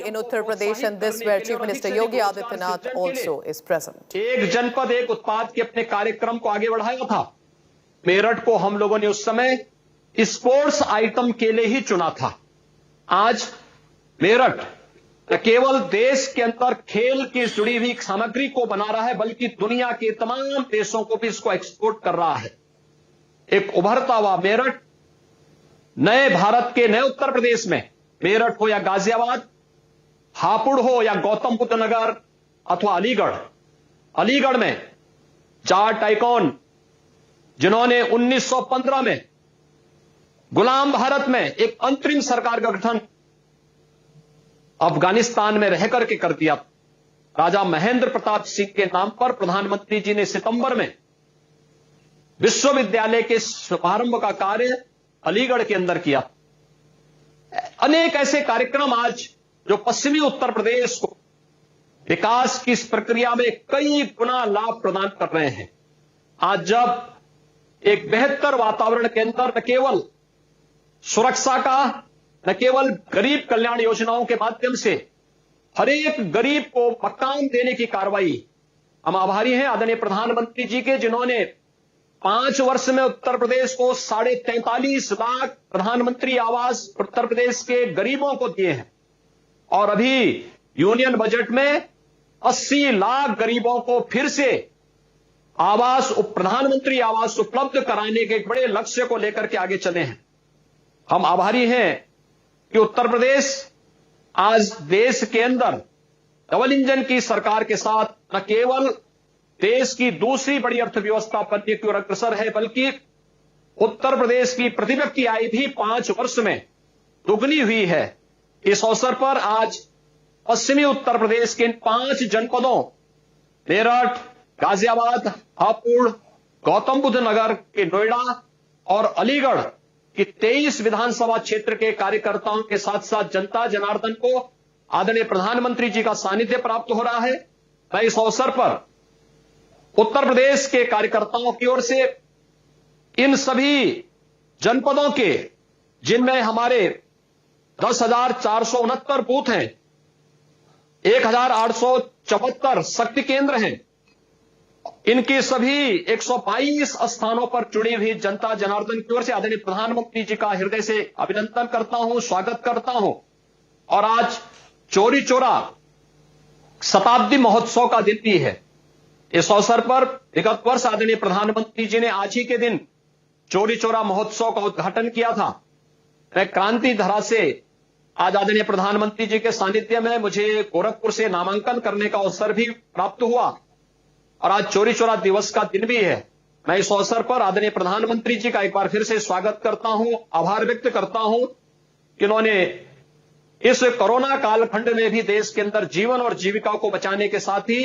in Uttar Pradesh, and this where Chief Minister Yogi Adityanath also is present. एक जनपद एक उत्पाद के अपने कार्यक्रम को आगे बढ़ाया था। मेरठ को हम लोगों ने उस समय स्पोर्ट्स आइटम के लिए ही चुना था। आज मेरठ न केवल देश के अंदर खेल की जुड़ी हुई सामग्री को बना रहा है, बल्कि दुनिया के तमाम देशों को भी इसको एक्सपोर्ट कर रहा है। एक उभरता हुआ मेरठ नए भारत के नए उत्तर प्रदेश में, मेरठ हो या गाजियाबाद, हापुड़ हो या गौतम बुद्ध नगर अथवा अलीगढ़ में जाट आइकॉन जिन्होंने 1915 में गुलाम भारत में एक अंतरिम सरकार का गठन अफगानिस्तान में रह करके कर दिया, राजा महेंद्र प्रताप सिंह के नाम पर प्रधानमंत्री जी ने सितंबर में विश्वविद्यालय के शुभारंभ का कार्य अलीगढ़ के अंदर किया। अनेक ऐसे कार्यक्रम आज जो पश्चिमी उत्तर प्रदेश को विकास की इस प्रक्रिया में कई गुना लाभ प्रदान कर रहे हैं। आज जब एक बेहतर वातावरण के अंदर न केवल सुरक्षा का, न केवल गरीब कल्याण योजनाओं के माध्यम से हर एक गरीब को मकान देने की कार्रवाई, हम आभारी हैं आदरणीय प्रधानमंत्री जी के, जिन्होंने 5 वर्ष में उत्तर प्रदेश को 43.5 लाख प्रधानमंत्री आवास उत्तर प्रदेश के गरीबों को दिए हैं और अभी यूनियन बजट में 80 लाख गरीबों को फिर से प्रधानमंत्री आवास उपलब्ध कराने के एक बड़े लक्ष्य को लेकर के आगे चले हैं। हम आभारी हैं कि उत्तर प्रदेश आज देश के अंदर डबल इंजन की सरकार के साथ न केवल देश की दूसरी बड़ी अर्थव्यवस्था बनने की ओर अग्रसर है, बल्कि उत्तर प्रदेश की प्रति व्यक्ति आय भी 5 वर्ष में दुगनी हुई है। इस अवसर पर आज पश्चिमी उत्तर प्रदेश के इन 5 जनपदों मेरठ, गाजियाबाद, हापुड़, गौतम बुद्ध नगर के नोएडा और अलीगढ़ की 23 विधानसभा क्षेत्र के कार्यकर्ताओं के साथ साथ जनता जनार्दन को आदरणीय प्रधानमंत्री जी का सानिध्य प्राप्त हो रहा है। मैं इस अवसर पर उत्तर प्रदेश के कार्यकर्ताओं की ओर से इन सभी जनपदों के, जिनमें हमारे 10,469 बूथ हैं, 1,874 शक्ति केंद्र हैं, इनके सभी 122 स्थानों पर जुड़ी हुई जनता जनार्दन की ओर से आदरणीय प्रधानमंत्री जी का हृदय से अभिनंदन करता हूं, स्वागत करता हूं। और आज चौरी चौरा शताब्दी महोत्सव का दिन भी है। इस अवसर पर विगत वर्ष आदरणीय प्रधानमंत्री जी ने आज ही के दिन चौरी चौरा महोत्सव का उद्घाटन किया था। मैं क्रांति धरा से आज आदरणीय प्रधानमंत्री जी के सानिध्य में मुझे गोरखपुर से नामांकन करने का अवसर भी प्राप्त हुआ और आज चौरी चौरा दिवस का दिन भी है। मैं इस अवसर पर आदरणीय प्रधानमंत्री जी का एक बार फिर से स्वागत करता हूं, आभार व्यक्त करता हूं कि उन्होंने इस कोरोना कालखंड में भी देश के अंदर जीवन और जीविका को बचाने के साथ ही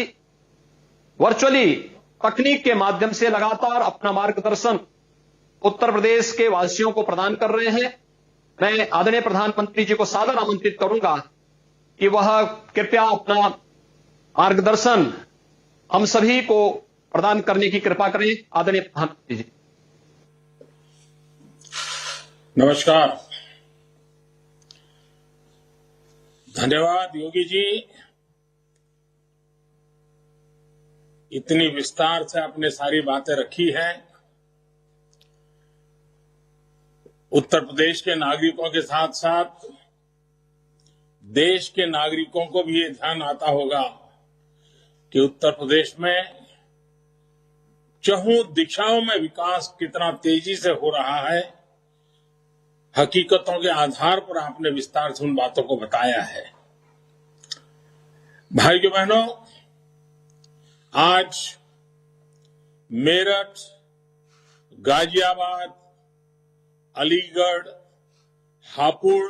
वर्चुअली तकनीक के माध्यम से लगातार अपना मार्गदर्शन उत्तर प्रदेश के वासियों को प्रदान कर रहे हैं। मैं आदरणीय प्रधानमंत्री जी को सादर आमंत्रित करूंगा कि वह कृपया अपना मार्गदर्शन हम सभी को प्रदान करने की कृपा करें। आदरणीय प्रधानमंत्री जी। नमस्कार, धन्यवाद योगी जी, इतनी विस्तार से आपने सारी बातें रखी हैं। उत्तर प्रदेश के नागरिकों के साथ साथ देश के नागरिकों को भी ये ध्यान आता होगा कि उत्तर प्रदेश में चहुं दिशाओं में विकास कितना तेजी से हो रहा है। हकीकतों के आधार पर आपने विस्तार से उन बातों को बताया है। भाइयों बहनों, आज मेरठ, गाजियाबाद, अलीगढ़, हापुड़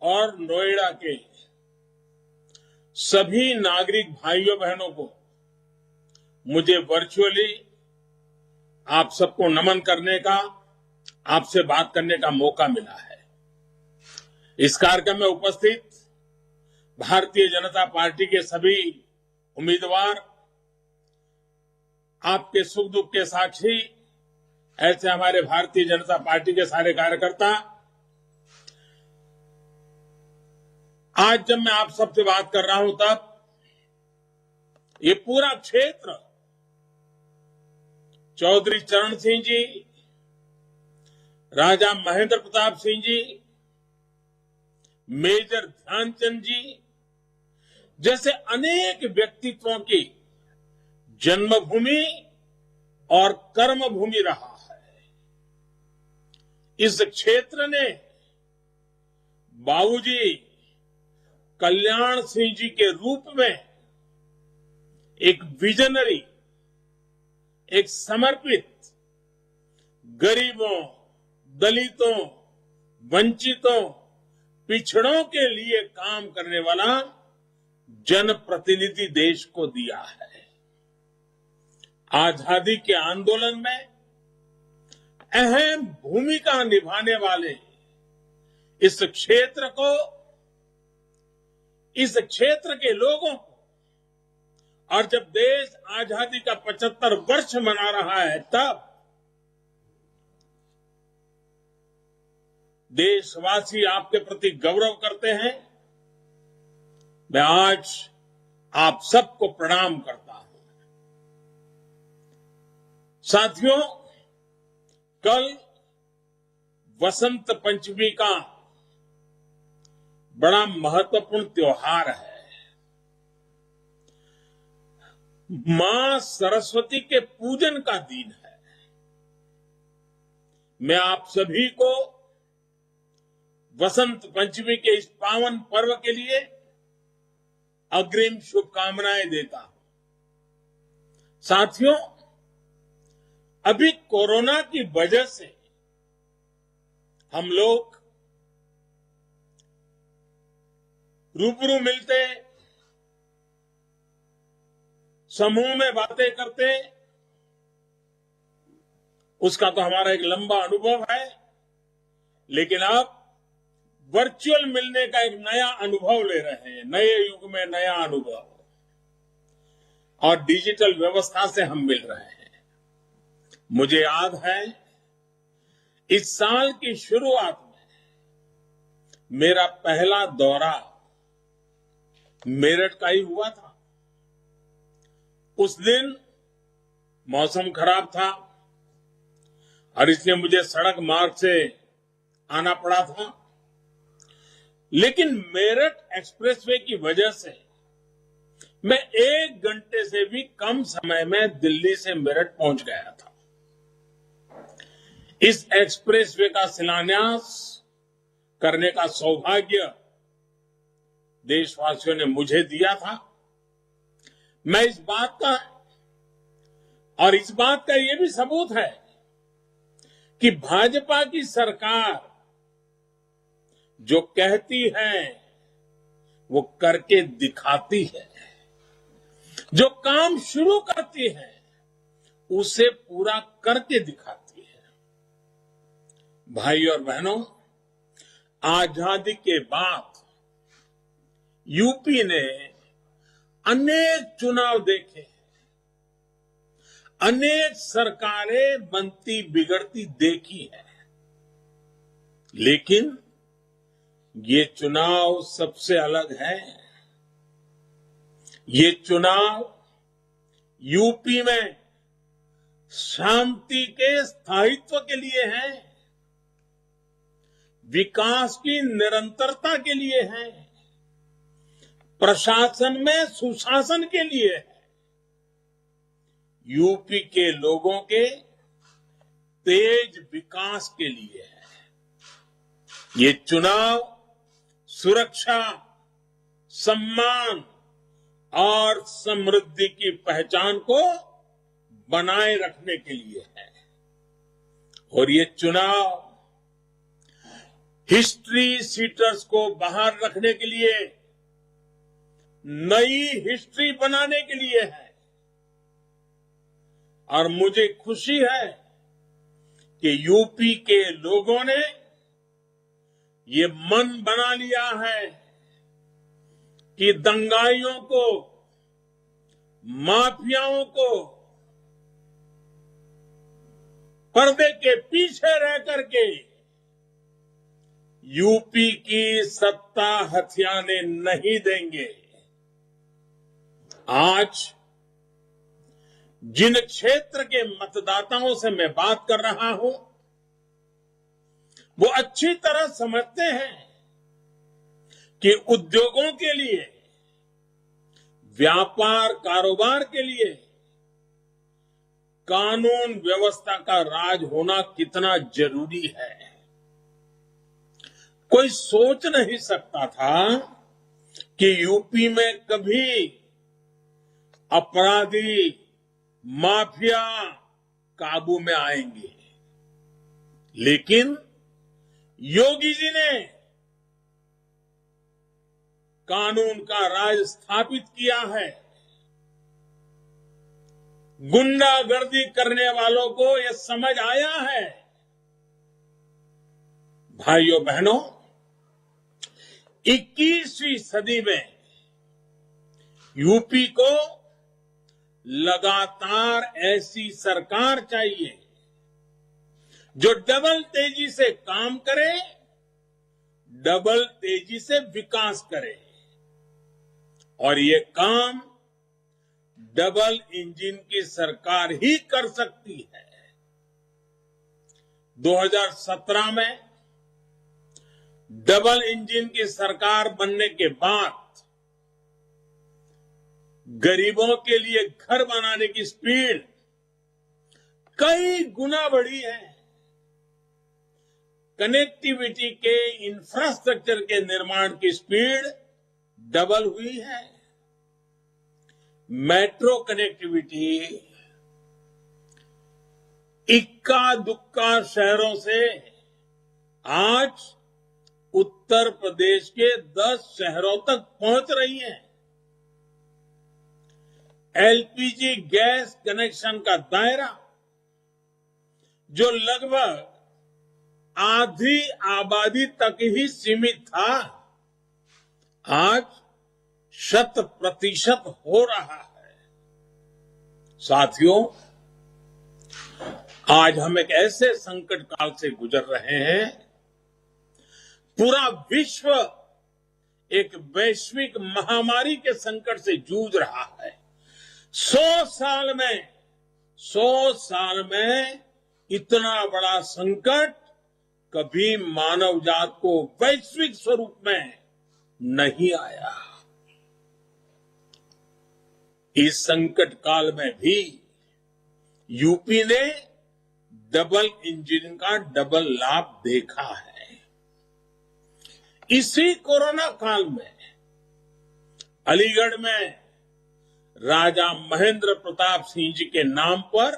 और नोएडा के सभी नागरिक भाइयों बहनों को मुझे वर्चुअली आप सबको नमन करने का, आपसे बात करने का मौका मिला है। इस कार्यक्रम में उपस्थित भारतीय जनता पार्टी के सभी उम्मीदवार, आपके सुख दुख के साक्षी, ऐसे हमारे भारतीय जनता पार्टी के सारे कार्यकर्ता, आज जब मैं आप सबसे बात कर रहा हूं तब ये पूरा क्षेत्र चौधरी चरण सिंह जी, राजा महेंद्र प्रताप सिंह जी, मेजर ध्यानचंद जी जैसे अनेक व्यक्तित्वों की जन्मभूमि और कर्मभूमि रहा है। इस क्षेत्र ने बाबूजी कल्याण सिंह जी के रूप में एक विजनरी, एक समर्पित, गरीबों, दलितों, वंचितों, पिछड़ों के लिए काम करने वाला जनप्रतिनिधि देश को दिया है। आजादी के आंदोलन में अहम भूमिका निभाने वाले इस क्षेत्र को, इस क्षेत्र के लोगों को, और जब देश आजादी का 75 वर्ष मना रहा है तब देशवासी आपके प्रति गौरव करते हैं। मैं आज आप सबको प्रणाम करता हूं। साथियों, कल वसंत पंचमी का बड़ा महत्वपूर्ण त्योहार है। मां सरस्वती के पूजन का दिन है। मैं आप सभी को वसंत पंचमी के इस पावन पर्व के लिए अग्रिम शुभकामनाएं देता हूं। साथियों, अभी कोरोना की वजह से हम लोग रूबरू मिलते, समूह में बातें करते, उसका तो हमारा एक लंबा अनुभव है, लेकिन अब वर्चुअल मिलने का एक नया अनुभव ले रहे हैं। नए युग में नया अनुभव, और डिजिटल व्यवस्था से हम मिल रहे हैं। मुझे याद है इस साल की शुरुआत में मेरा पहला दौरा मेरठ का ही हुआ था। उस दिन मौसम खराब था और इसलिए मुझे सड़क मार्ग से आना पड़ा था, लेकिन मेरठ एक्सप्रेसवे की वजह से मैं 1 घंटे से भी कम समय में दिल्ली से मेरठ पहुंच गया था। इस एक्सप्रेसवे का शिलान्यास करने का सौभाग्य देशवासियों ने मुझे दिया था। मैं इस बात का यह भी सबूत है कि भाजपा की सरकार जो कहती है वो करके दिखाती है, जो काम शुरू करती है उसे पूरा करके दिखाती है। भाई और बहनों, आजादी के बाद यूपी ने अनेक चुनाव देखे, अनेक सरकारें बनती बिगड़ती देखी है, लेकिन ये चुनाव सबसे अलग है। ये चुनाव यूपी में शांति के स्थायित्व के लिए है, विकास की निरंतरता के लिए है, प्रशासन में सुशासन के लिए है, यूपी के लोगों के तेज विकास के लिए है। ये चुनाव सुरक्षा, सम्मान और समृद्धि की पहचान को बनाए रखने के लिए है। और ये चुनाव हिस्ट्री सीटर्स को बाहर रखने के लिए, नई हिस्ट्री बनाने के लिए है। और मुझे खुशी है कि यूपी के लोगों ने ये मन बना लिया है कि दंगाइयों को, माफियाओं को पर्दे के पीछे रह करके यूपी की सत्ता हथियाने नहीं देंगे। आज जिन क्षेत्र के मतदाताओं से मैं बात कर रहा हूं, वो अच्छी तरह समझते हैं कि उद्योगों के लिए, व्यापार कारोबार के लिए कानून व्यवस्था का राज होना कितना जरूरी है। कोई सोच नहीं सकता था कि यूपी में कभी अपराधी, माफिया काबू में आएंगे, लेकिन योगी जी ने कानून का राज स्थापित किया है। गुंडागर्दी करने वालों को यह समझ आया है। भाइयों बहनों, 21वीं सदी में यूपी को लगातार ऐसी सरकार चाहिए जो डबल तेजी से काम करे, डबल तेजी से विकास करे, और ये काम डबल इंजन की सरकार ही कर सकती है। 2017 में डबल इंजन की सरकार बनने के बाद गरीबों के लिए घर बनाने की स्पीड कई गुना बढ़ी है। कनेक्टिविटी के इंफ्रास्ट्रक्चर के निर्माण की स्पीड डबल हुई है। मेट्रो कनेक्टिविटी इक्का दुक्का शहरों से आज उत्तर प्रदेश के 10 शहरों तक पहुंच रही है। एलपीजी गैस कनेक्शन का दायरा जो लगभग आधी आबादी तक ही सीमित था, आज 100% हो रहा है। साथियों, आज हम एक ऐसे संकट काल से गुजर रहे हैं। पूरा विश्व एक वैश्विक महामारी के संकट से जूझ रहा है। 100 साल में इतना बड़ा संकट कभी मानव जात को वैश्विक स्वरूप में नहीं आया। इस संकट काल में भी यूपी ने डबल इंजन का डबल लाभ देखा है। इसी कोरोना काल में अलीगढ़ में राजा महेंद्र प्रताप सिंह जी के नाम पर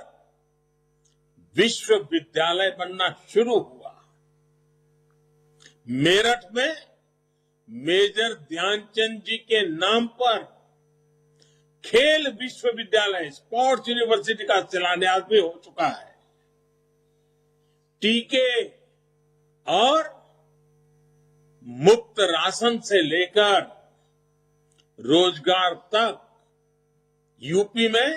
विश्वविद्यालय बनना शुरू हुआ। मेरठ में मेजर ध्यानचंद जी के नाम पर खेल विश्वविद्यालय, स्पोर्ट्स यूनिवर्सिटी का शिलान्यास भी हो चुका है। टीके और मुफ्त राशन से लेकर रोजगार तक यूपी में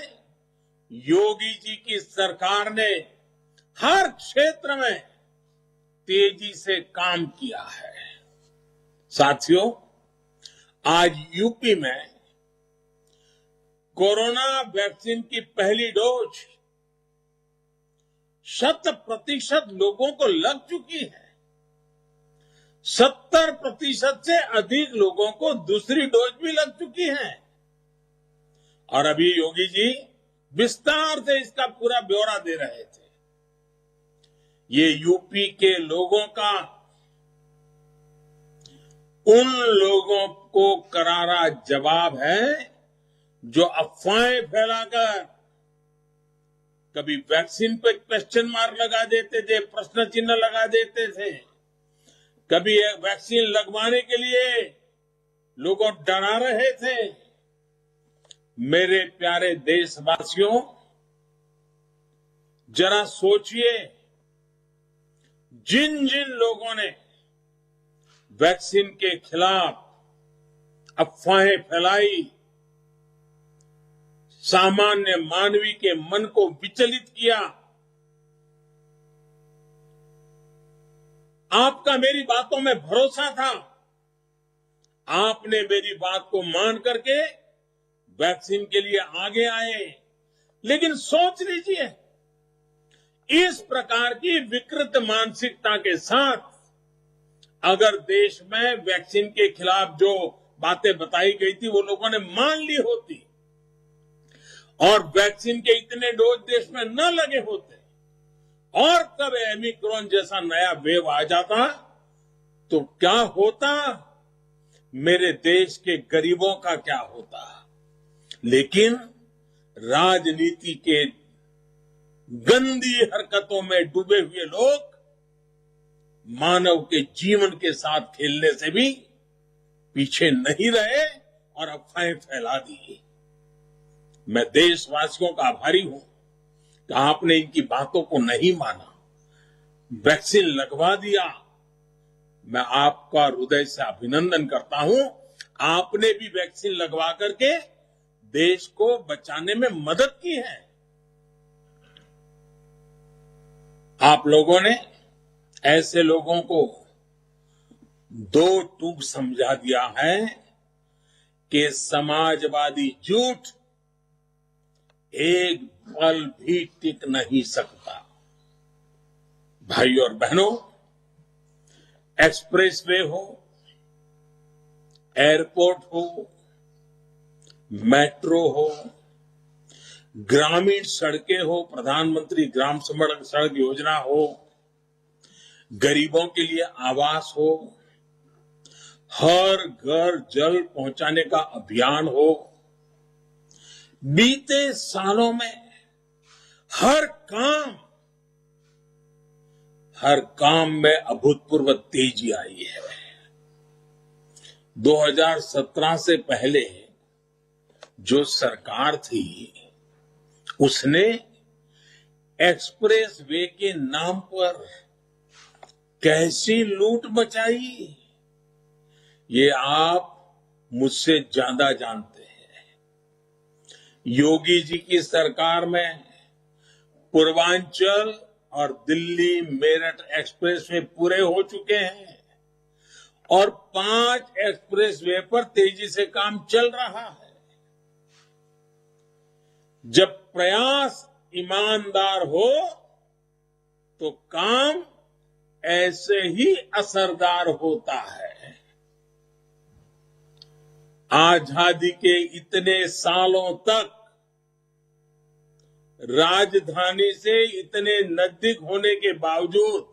योगी जी की सरकार ने हर क्षेत्र में तेजी से काम किया है। साथियों, आज यूपी में कोरोना वैक्सीन की पहली डोज 100% लोगों को लग चुकी है। 70% से अधिक लोगों को दूसरी डोज भी लग चुकी है। और अभी योगी जी विस्तार से इसका पूरा ब्यौरा दे रहे थे। ये यूपी के लोगों का उन लोगों को करारा जवाब है जो अफवाहें फैलाकर कभी वैक्सीन पे क्वेश्चन मार्क लगा देते थे, प्रश्न चिन्ह लगा देते थे, कभी वैक्सीन लगवाने के लिए लोगों डरा रहे थे। मेरे प्यारे देशवासियों, जरा सोचिए, जिन जिन लोगों ने वैक्सीन के खिलाफ अफवाहें फैलाई, सामान्य मानवी के मन को विचलित किया, आपका मेरी बातों में भरोसा था। आपने मेरी बात को मान करके वैक्सीन के लिए आगे आए। लेकिन सोच लीजिए, इस प्रकार की विकृत मानसिकता के साथ अगर देश में वैक्सीन के खिलाफ जो बातें बताई गई थी वो लोगों ने मान ली होती और वैक्सीन के इतने डोज देश में न लगे होते और कब ओमिक्रॉन जैसा नया वेव आ जाता तो क्या होता, मेरे देश के गरीबों का क्या होता। लेकिन राजनीति के गंदी हरकतों में डूबे हुए लोग मानव के जीवन के साथ खेलने से भी पीछे नहीं रहे और अफवाहें फैला दी। मैं देशवासियों का आभारी हूं कि आपने इनकी बातों को नहीं माना, वैक्सीन लगवा दिया। मैं आपका हृदय से अभिनंदन करता हूं। आपने भी वैक्सीन लगवा करके देश को बचाने में मदद की है। आप लोगों ने ऐसे लोगों को दो टूक समझा दिया है कि समाजवादी झूठ एक पल भी टिक नहीं सकता। भाई और बहनों, एक्सप्रेसवे हो, एयरपोर्ट हो, मेट्रो हो, ग्रामीण सड़कें हो, प्रधानमंत्री ग्राम सड़क योजना हो, गरीबों के लिए आवास हो, हर घर जल पहुंचाने का अभियान हो, बीते सालों में हर काम में अभूतपूर्व तेजी आई है। 2017 से पहले जो सरकार थी उसने एक्सप्रेस वे के नाम पर कैसी लूट मचाई, ये आप मुझसे ज्यादा जानते हैं। योगी जी की सरकार में पूर्वांचल और दिल्ली मेरठ एक्सप्रेस वे पूरे हो चुके हैं और 5 एक्सप्रेस वे पर तेजी से काम चल रहा है। जब प्रयास ईमानदार हो तो काम ऐसे ही असरदार होता है। आजादी के इतने सालों तक राजधानी से इतने नजदीक होने के बावजूद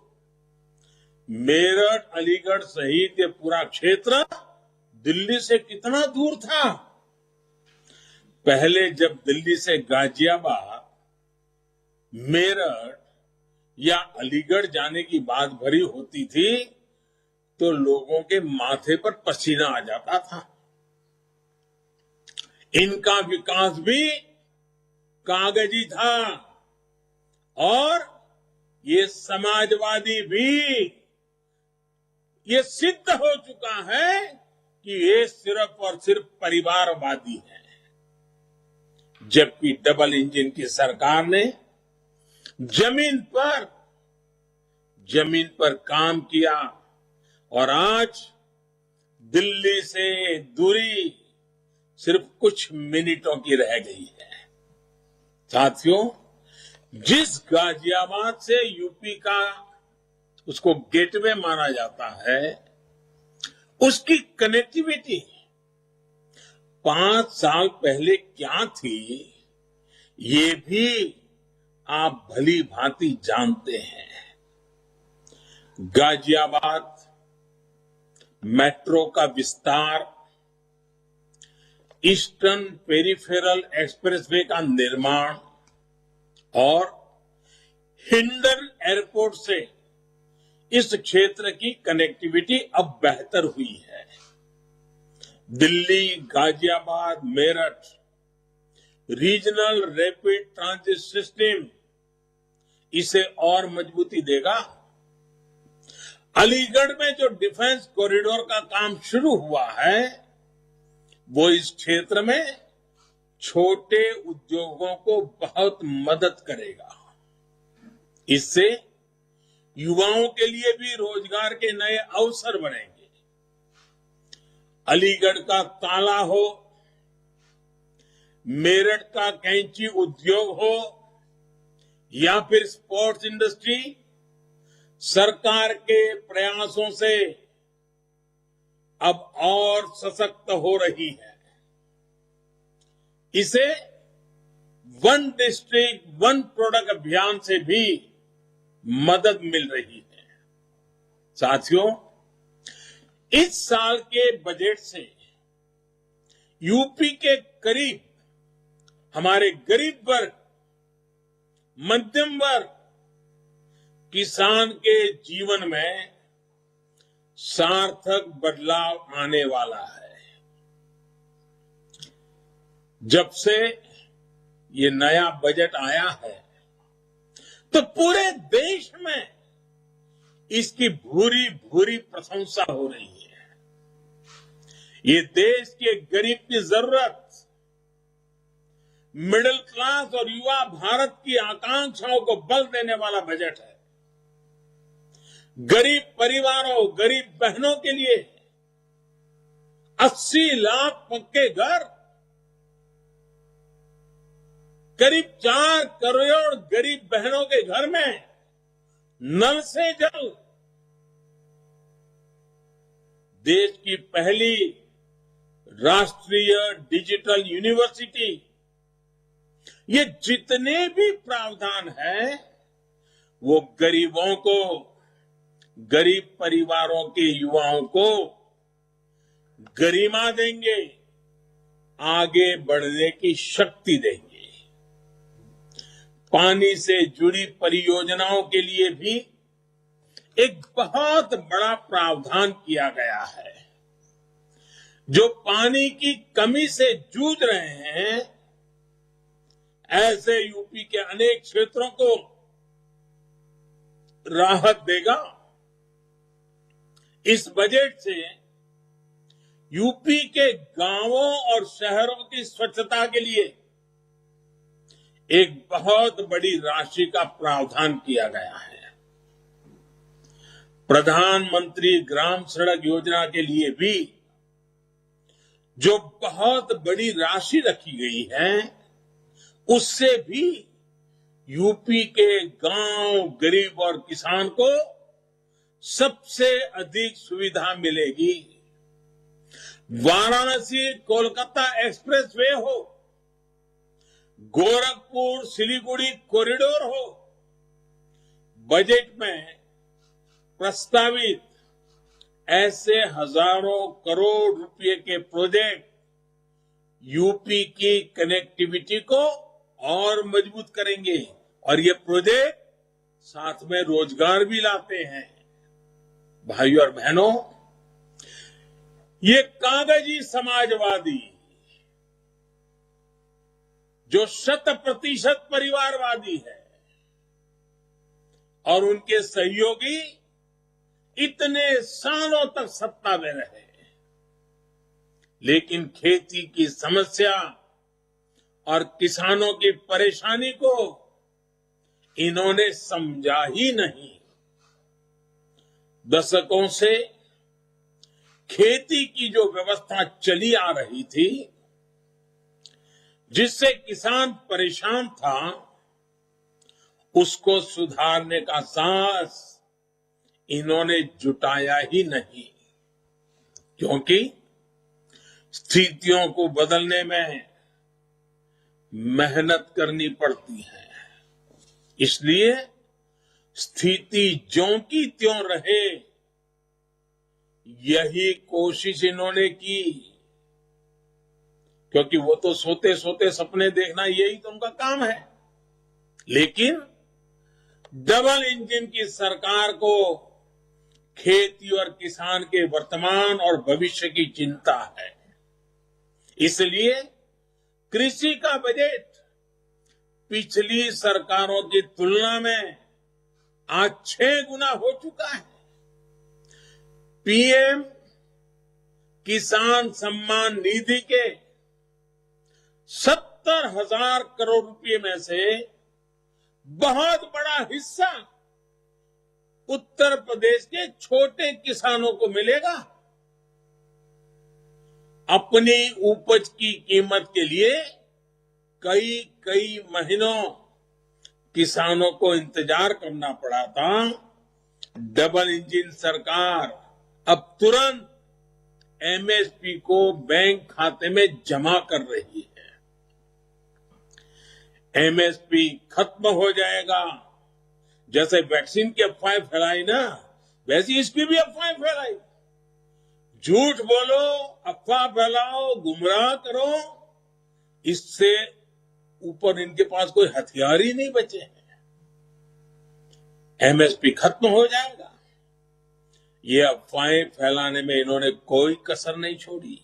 मेरठ, अलीगढ़ सहित ये पूरा क्षेत्र दिल्ली से कितना दूर था। पहले जब दिल्ली से गाजियाबाद, मेरठ या अलीगढ़ जाने की बात भरी होती थी तो लोगों के माथे पर पसीना आ जाता था। इनका विकास भी कागजी था और ये समाजवादी भी, ये सिद्ध हो चुका है कि ये सिर्फ और सिर्फ परिवारवादी है। जबकि डबल इंजन की सरकार ने जमीन पर काम किया और आज दिल्ली से दूरी सिर्फ कुछ मिनटों की रह गई है। साथियों, जिस गाजियाबाद से यूपी का उसको गेटवे माना जाता है, उसकी कनेक्टिविटी 5 साल पहले क्या थी ये भी आप भली भांति जानते हैं। गाजियाबाद मेट्रो का विस्तार, ईस्टर्न पेरिफेरल एक्सप्रेसवे का निर्माण और हिंडन एयरपोर्ट से इस क्षेत्र की कनेक्टिविटी अब बेहतर हुई है। Delhi, Ghaziabad, Meerut regional rapid transit system इसे और मजबूती देगा। अलीगढ़ में जो डिफेंस कॉरिडोर का काम शुरू हुआ है वो इस क्षेत्र में छोटे उद्योगों को बहुत मदद करेगा। इससे युवाओं के लिए भी रोजगार के नए अवसर बनेंगे। अलीगढ़ का ताला हो, मेरठ का कैंची उद्योग हो या फिर स्पोर्ट्स इंडस्ट्री, सरकार के प्रयासों से अब और सशक्त हो रही है। इसे वन डिस्ट्रिक्ट वन प्रोडक्ट अभियान से भी मदद मिल रही है। साथियों, इस साल के बजट से यूपी के करीब हमारे गरीब वर्ग, मध्यम वर्ग, किसान के जीवन में सार्थक बदलाव आने वाला है। जब से ये नया बजट आया है तो पूरे देश में इसकी भूरी भूरी प्रशंसा हो रही है। ये देश के गरीब की जरूरत, मिडिल क्लास और युवा भारत की आकांक्षाओं को बल देने वाला बजट है। गरीब परिवारों, गरीब बहनों के लिए 80 लाख पक्के घर, करीब 4 करोड़ गरीब बहनों के घर में नल से जल, देश की पहली राष्ट्रीय डिजिटल यूनिवर्सिटी, ये जितने भी प्रावधान हैं वो गरीबों को, गरीब परिवारों के युवाओं को गरिमा देंगे, आगे बढ़ने की शक्ति देंगे। पानी से जुड़ी परियोजनाओं के लिए भी एक बहुत बड़ा प्रावधान किया गया है। जो पानी की कमी से जूझ रहे हैं, ऐसे यूपी के अनेक क्षेत्रों को राहत देगा। इस बजट से यूपी के गांवों और शहरों की स्वच्छता के लिए एक बहुत बड़ी राशि का प्रावधान किया गया है। प्रधानमंत्री ग्राम सड़क योजना के लिए भी जो बहुत बड़ी राशि रखी गई है, उससे भी यूपी के गांव, गरीब और किसान को सबसे अधिक सुविधा मिलेगी। वाराणसी कोलकाता एक्सप्रेसवे हो, गोरखपुर सिलीगुड़ी कॉरिडोर हो, बजट में प्रस्तावित ऐसे हजारों करोड़ रुपए के प्रोजेक्ट यूपी की कनेक्टिविटी को और मजबूत करेंगे और ये प्रोजेक्ट साथ में रोजगार भी लाते हैं। भाइयों और बहनों, ये कागजी समाजवादी जो 100% परिवारवादी है और उनके सहयोगी इतने सालों तक सत्ता में रहे, लेकिन खेती की समस्या और किसानों की परेशानी को इन्होंने समझा ही नहीं। दशकों से खेती की जो व्यवस्था चली आ रही थी, जिससे किसान परेशान था, उसको सुधारने का साहस इन्होंने जुटाया ही नहीं, क्योंकि स्थितियों को बदलने में मेहनत करनी पड़ती है। इसलिए स्थिति ज्यों की त्यों रहे, यही कोशिश इन्होंने की, क्योंकि वो तो सोते सोते सपने देखना यही तो उनका काम है। लेकिन डबल इंजन की सरकार को खेती और किसान के वर्तमान और भविष्य की चिंता है। इसलिए कृषि का बजट पिछली सरकारों की तुलना में आज 6 गुना हो चुका है। पीएम किसान सम्मान निधि के 70,000 करोड़ रुपए में से बहुत बड़ा हिस्सा उत्तर प्रदेश के छोटे किसानों को मिलेगा। अपनी उपज की कीमत के लिए कई कई महीनों किसानों को इंतजार करना पड़ा था। डबल इंजन सरकार अब तुरंत एमएसपी को बैंक खाते में जमा कर रही है। एमएसपी खत्म हो जाएगा। जैसे वैक्सीन की अफवाहें फैलाई ना, वैसी इसकी भी अफवाहें फैलाई। झूठ बोलो, अफवाह फैलाओ, गुमराह करो, इससे ऊपर इनके पास कोई हथियार ही नहीं बचे हैं। एमएसपी खत्म हो जाएगा, ये अफवाहें फैलाने में इन्होंने कोई कसर नहीं छोड़ी।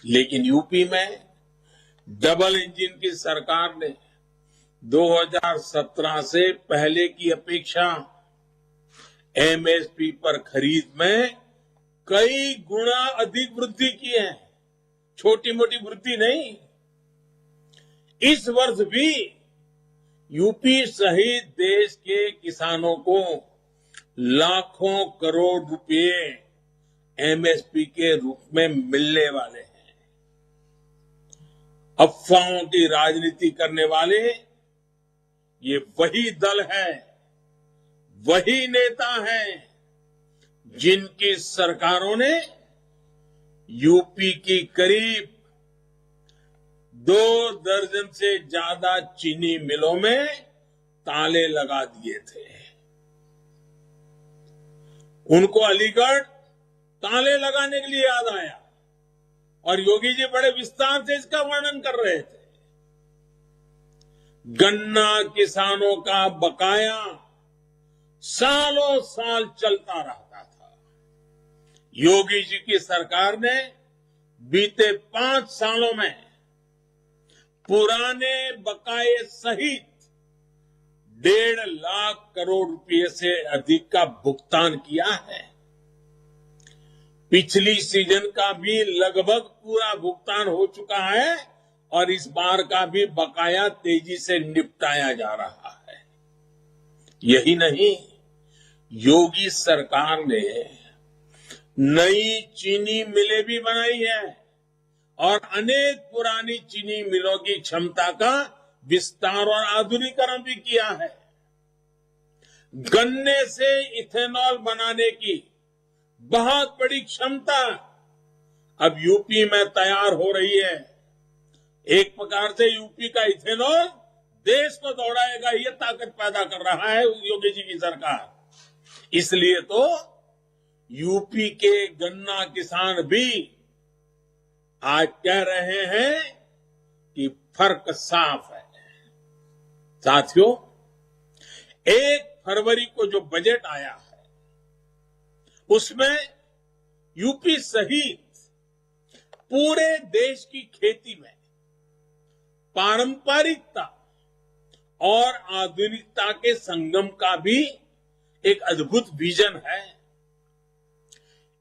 लेकिन यूपी में डबल इंजन की सरकार ने 2017 से पहले की अपेक्षा एमएसपी पर खरीद में कई गुना अधिक वृद्धि की है। छोटी मोटी वृद्धि नहीं। इस वर्ष भी यूपी सहित देश के किसानों को लाखों करोड़ रुपए एमएसपी के रूप में मिलने वाले हैं। अफवाहों की राजनीति करने वाले ये वही दल है, वही नेता है जिनकी सरकारों ने यूपी की करीब 2 दर्जन से ज्यादा चीनी मिलों में ताले लगा दिए थे। उनको अलीगढ़ ताले लगाने के लिए याद आया और योगी जी बड़े विस्तार से इसका वर्णन कर रहे थे। गन्ना किसानों का बकाया सालों साल चलता रहता था। योगी जी की सरकार ने बीते 5 सालों में पुराने बकाये सहित 1.5 लाख करोड़ रुपए से अधिक का भुगतान किया है। पिछली सीजन का भी लगभग पूरा भुगतान हो चुका है और इस बार का भी बकाया तेजी से निपटाया जा रहा है। यही नहीं, योगी सरकार ने नई चीनी मिलें भी बनाई है और अनेक पुरानी चीनी मिलों की क्षमता का विस्तार और आधुनिकीकरण भी किया है। गन्ने से इथेनॉल बनाने की बहुत बड़ी क्षमता अब यूपी में तैयार हो रही है। एक प्रकार से यूपी का इथेनॉल देश को दौड़ाएगा, ये ताकत पैदा कर रहा है योगी जी की सरकार। इसलिए तो यूपी के गन्ना किसान भी आज कह रहे हैं कि फर्क साफ है। साथियों, 1 फरवरी को जो बजट आया है उसमें यूपी सहित पूरे देश की खेती में पारंपरिकता और आधुनिकता के संगम का भी एक अद्भुत विजन है।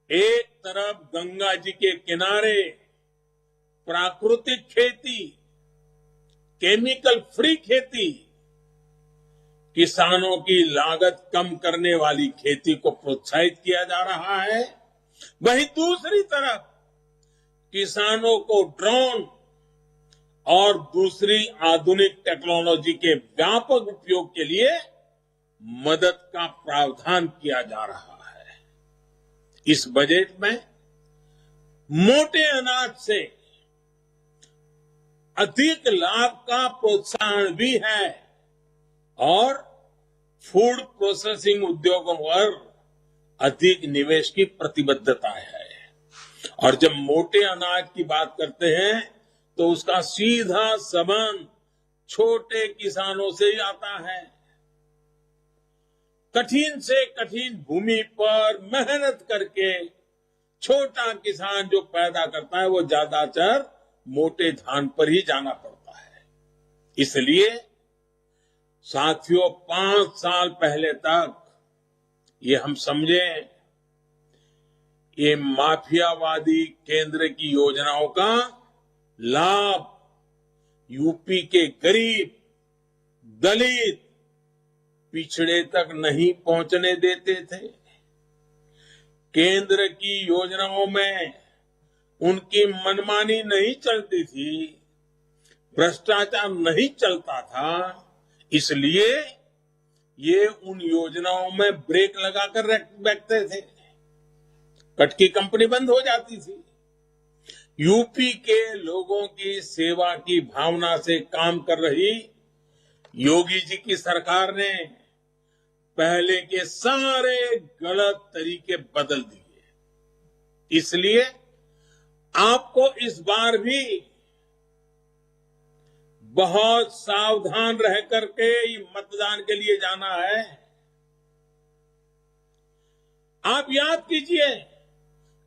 एक तरफ गंगा जी के किनारे प्राकृतिक खेती, केमिकल फ्री खेती, किसानों की लागत कम करने वाली खेती को प्रोत्साहित किया जा रहा है। वहीं दूसरी तरफ किसानों को ड्रोन और दूसरी आधुनिक टेक्नोलॉजी के व्यापक उपयोग के लिए मदद का प्रावधान किया जा रहा है। इस बजट में मोटे अनाज से अधिक लाभ का प्रोत्साहन भी है और फूड प्रोसेसिंग उद्योगों पर अधिक निवेश की प्रतिबद्धता है। और जब मोटे अनाज की बात करते हैं तो उसका सीधा संबंध छोटे किसानों से ही आता है। कठिन से कठिन भूमि पर मेहनत करके छोटा किसान जो पैदा करता है वो ज्यादातर मोटे धान पर ही जाना पड़ता है। इसलिए साथियों, 5 साल पहले तक ये हम समझे ये माफियावादी केंद्र की योजनाओं का लाभ यूपी के गरीब, दलित, पिछड़े तक नहीं पहुंचने देते थे। केंद्र की योजनाओं में उनकी मनमानी नहीं चलती थी, भ्रष्टाचार नहीं चलता था, इसलिए ये उन योजनाओं में ब्रेक लगाकर बैठते थे। कट की कंपनी बंद हो जाती थी। यूपी के लोगों की सेवा की भावना से काम कर रही योगी जी की सरकार ने पहले के सारे गलत तरीके बदल दिए। इसलिए आपको इस बार भी बहुत सावधान रह करके मतदान के लिए जाना है। आप याद कीजिए,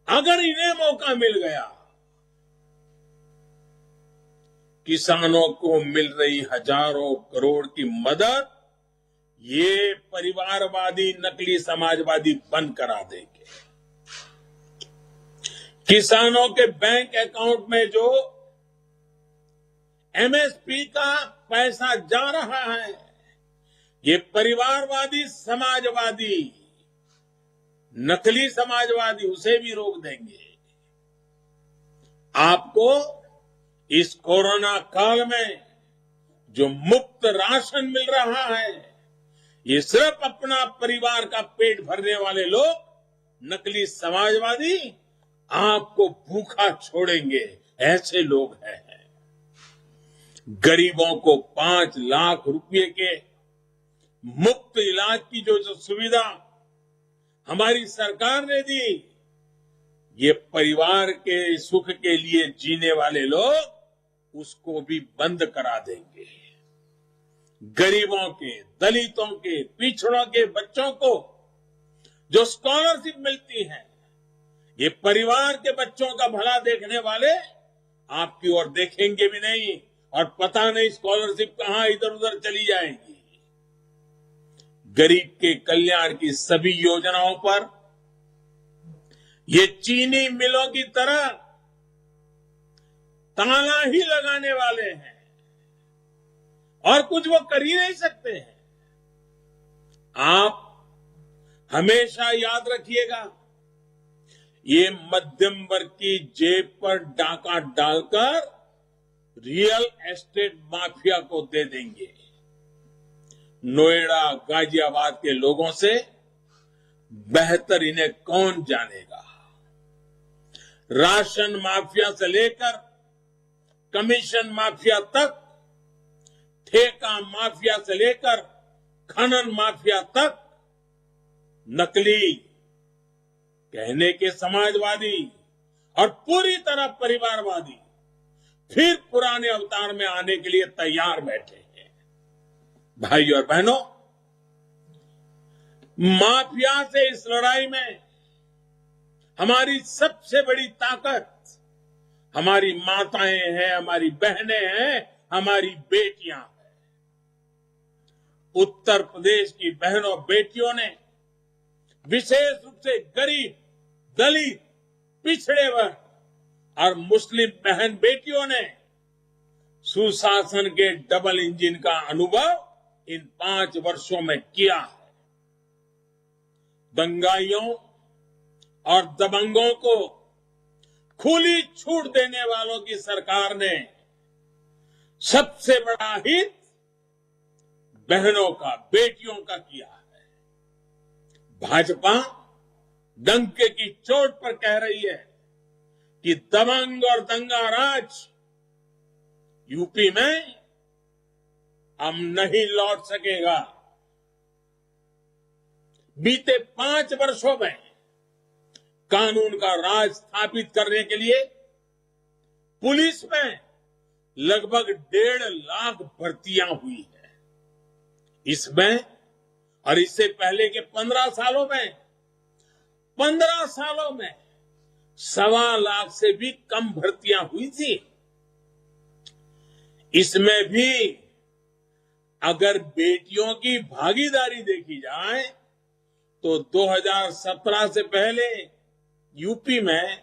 अगर इन्हें मौका मिल गया, किसानों को मिल रही हजारों करोड़ की मदद ये परिवारवादी नकली समाजवादी बंद करा देंगे। किसानों के बैंक अकाउंट में जो एमएसपी का पैसा जा रहा है, ये परिवारवादी समाजवादी नकली समाजवादी उसे भी रोक देंगे। आपको इस कोरोना काल में जो मुफ्त राशन मिल रहा है, ये सिर्फ अपना परिवार का पेट भरने वाले लोग नकली समाजवादी आपको भूखा छोड़ेंगे, ऐसे लोग हैं। गरीबों को 5 लाख रुपए के मुफ्त इलाज की जो सुविधा हमारी सरकार ने दी, ये परिवार के सुख के लिए जीने वाले लोग उसको भी बंद करा देंगे। गरीबों के, दलितों के, पिछड़ों के बच्चों को जो स्कॉलरशिप मिलती है, ये परिवार के बच्चों का भला देखने वाले आपकी ओर देखेंगे भी नहीं, और पता नहीं स्कॉलरशिप कहां इधर उधर चली जाएगी। गरीब के कल्याण की सभी योजनाओं पर ये चीनी मिलों की तरह ताला ही लगाने वाले हैं, और कुछ वो कर ही नहीं सकते हैं। आप हमेशा याद रखिएगा, ये मध्यम वर्ग की जेब पर डाका डालकर रियल एस्टेट माफिया को दे देंगे। नोएडा, गाजियाबाद के लोगों से बेहतर इन्हें कौन जानेगा। राशन माफिया से लेकर कमीशन माफिया तक, ठेका माफिया से लेकर खनन माफिया तक, नकली कहने के समाजवादी और पूरी तरह परिवारवादी फिर पुराने अवतार में आने के लिए तैयार बैठे हैं। भाई और बहनों, माफिया से इस लड़ाई में हमारी सबसे बड़ी ताकत हमारी माताएं हैं, हमारी बहनें हैं, हमारी बेटियां हैं। उत्तर प्रदेश की बहनों बेटियों ने विशेष रूप से गरीब, दलित, पिछड़े वर्ग और मुस्लिम बहन बेटियों ने सुशासन के डबल इंजन का अनुभव इन 5 वर्षों में किया है। दंगाइयों और दबंगों को खुली छूट देने वालों की सरकार ने सबसे बड़ा हित बहनों का, बेटियों का किया है। भाजपा डंके की चोट पर कह रही है कि दबंग और दंगा राज यूपी में अब नहीं लौट सकेगा। बीते 5 वर्षों में कानून का राज स्थापित करने के लिए पुलिस में लगभग 1.5 लाख भर्तियां हुई है। इसमें और इससे पहले के 15 सालों में 1.25 लाख से भी कम भर्तियां हुई थी। इसमें भी अगर बेटियों की भागीदारी देखी जाए तो 2017 से पहले यूपी में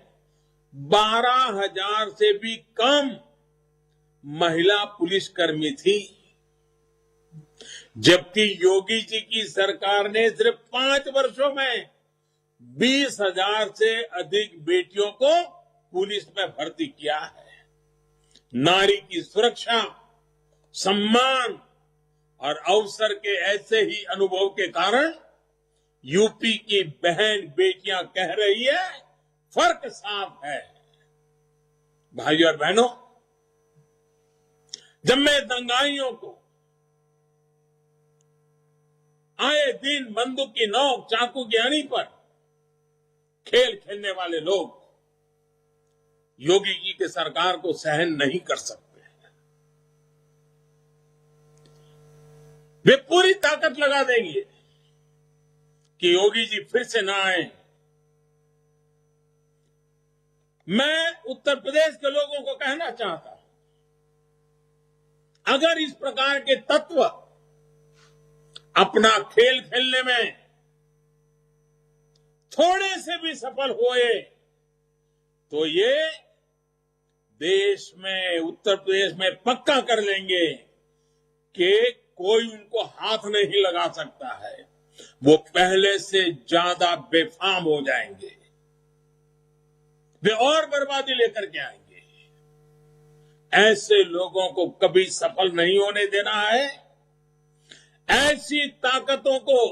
12,000 से भी कम महिला पुलिसकर्मी थी। जबकि योगी जी की सरकार ने सिर्फ 5 वर्षों में 20,000 से अधिक बेटियों को पुलिस में भर्ती किया है। नारी की सुरक्षा, सम्मान और अवसर के ऐसे ही अनुभव के कारण यूपी की बहन बेटियां कह रही है, फर्क साफ है। भाइयों और बहनों, जब मैं दंगाइयों को आए दिन बंदूक की नोक, चाकू की अणी पर खेल खेलने वाले लोग योगी जी की सरकार को सहन नहीं कर सकते। वे पूरी ताकत लगा देंगे कि योगी जी फिर से ना आए। मैं उत्तर प्रदेश के लोगों को कहना चाहता हूं, अगर इस प्रकार के तत्व अपना खेल खेलने में थोड़े से भी सफल हुए तो ये देश में, उत्तर प्रदेश में पक्का कर लेंगे कि कोई उनको हाथ नहीं लगा सकता है। वो पहले से ज्यादा बेफाम हो जाएंगे, वे और बर्बादी लेकर के आएंगे। ऐसे लोगों को कभी सफल नहीं होने देना है। ऐसी ताकतों को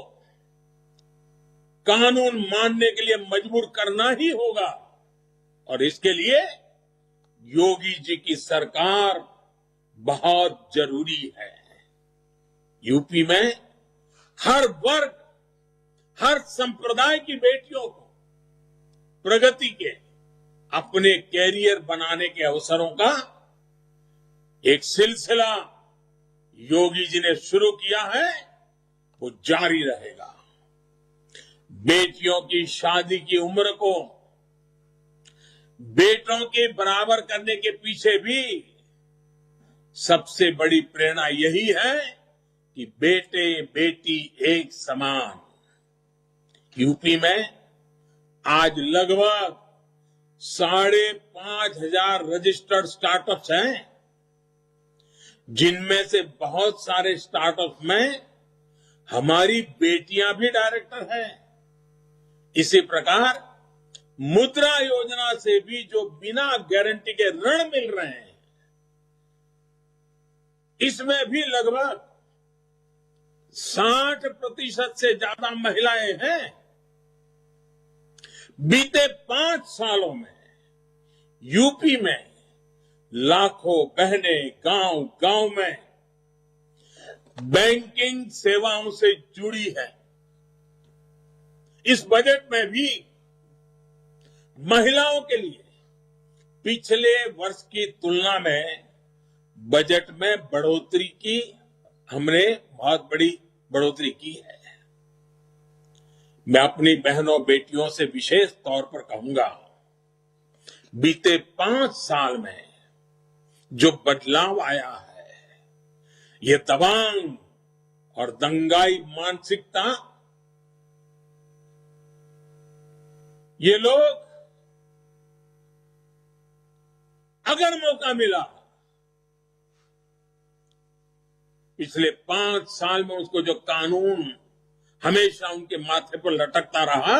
कानून मानने के लिए मजबूर करना ही होगा और इसके लिए योगी जी की सरकार बहुत जरूरी है। यूपी में हर वर्ग, हर संप्रदाय की बेटियों को प्रगति के, अपने कैरियर बनाने के अवसरों का एक सिलसिला योगी जी ने शुरू किया है, वो जारी रहेगा। बेटियों की शादी की उम्र को बेटों के बराबर करने के पीछे भी सबसे बड़ी प्रेरणा यही है कि बेटे बेटी एक समान। यूपी में आज लगभग 5,500 रजिस्टर्ड स्टार्टअप्स हैं, जिनमें से बहुत सारे स्टार्टअप में हमारी बेटियां भी डायरेक्टर हैं। इसी प्रकार मुद्रा योजना से भी जो बिना गारंटी के ऋण मिल रहे हैं, इसमें भी लगभग 60% से ज्यादा महिलाएं हैं। बीते 5 सालों में यूपी में लाखों बहनें गांव गांव में बैंकिंग सेवाओं से जुड़ी है। इस बजट में भी महिलाओं के लिए पिछले वर्ष की तुलना में बजट में बढ़ोतरी की, हमने बहुत बड़ी बढ़ोतरी की है। मैं अपनी बहनों बेटियों से विशेष तौर पर कहूंगा, बीते 5 साल में जो बदलाव आया है, ये दबंग और दंगाई मानसिकता, ये लोग अगर मौका मिला, पिछले 5 साल में उसको जो कानून हमेशा उनके माथे पर लटकता रहा,